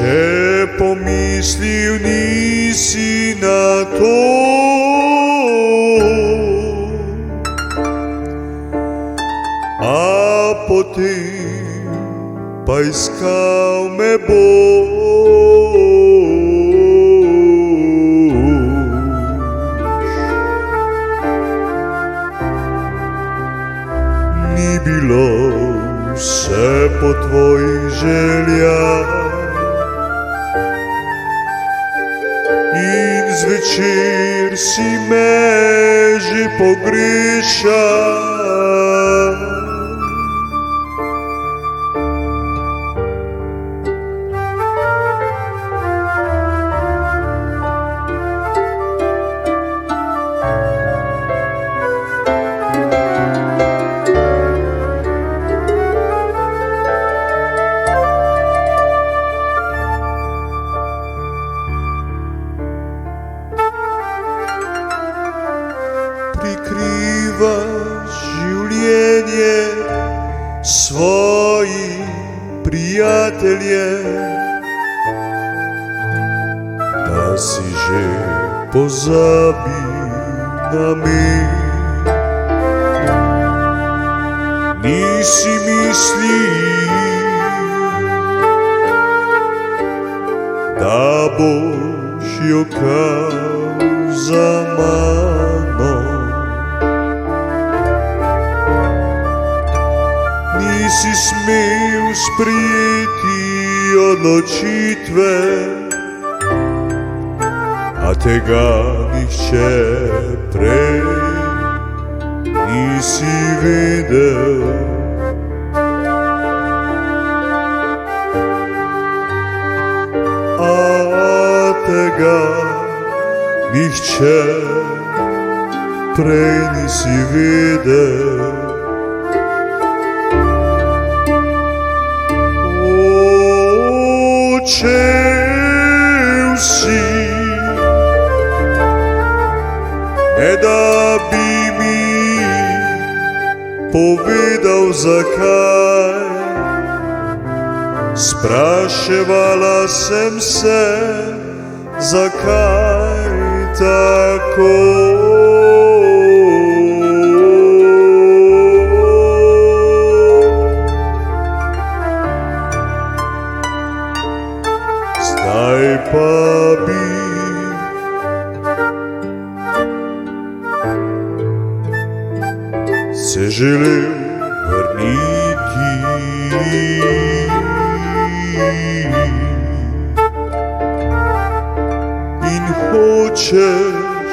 Še pomislil nisi na to, a potem pa iskal me Ni bilo vse po tvojih željah in zvečer si me že pogrešal. Prikrivaš življenje svojim prijateljem, da si že pozabil na me. Nisi mislil, da boš jokal za mano. Nisi smel sprijeti odločitve, a tega nihče prej nisi vedel. A tega nihče prej nisi vedel. Odšel si, ne da bi mi povedal zakaj. Spraševala sem se, zakaj tako. Zdaj pa bi se želel vrniti in hočeš,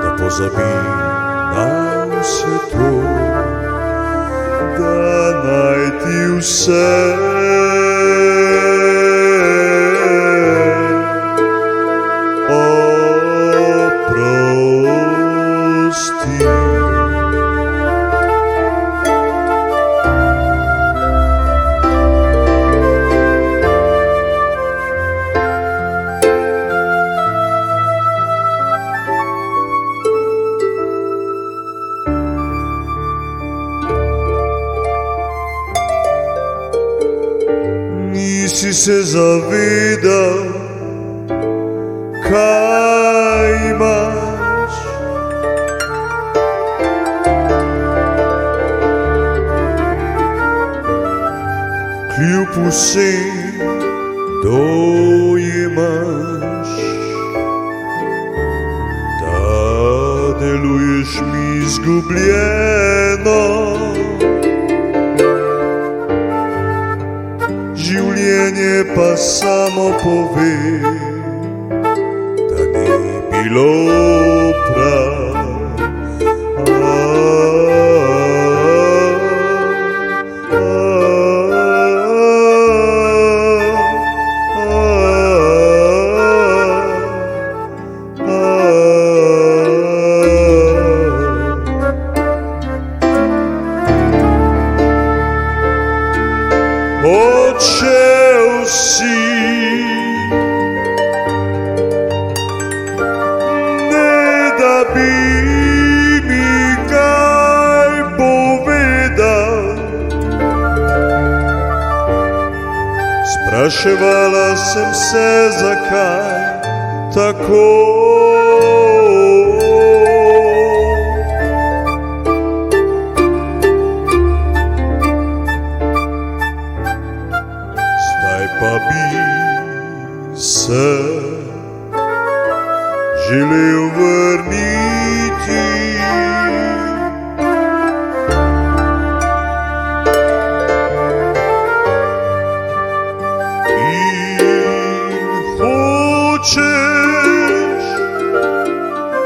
da pozabim na vse to, da naj ti vse oprostim. Nisi se zavedal, kaj imaš. Kljub vsem dojemaš, da deluješ mi izgubljeno. Življenje pa samo pove, da ni bilo prav. Odšel si, ne da bi mi kaj povedal, Spraševala sem se, zakaj tako. Zdaj pa bi se želel vrniti hočeš,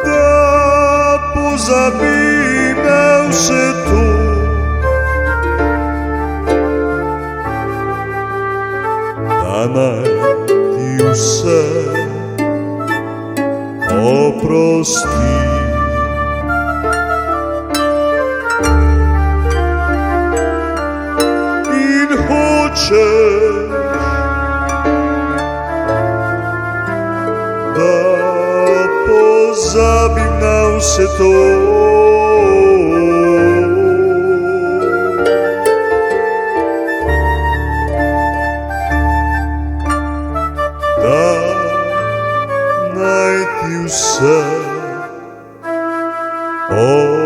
da pozabim na vse to. Da naj ti vse oprosti. In hočeš, da pozabim na vse to. Da naj ti vse oprosti.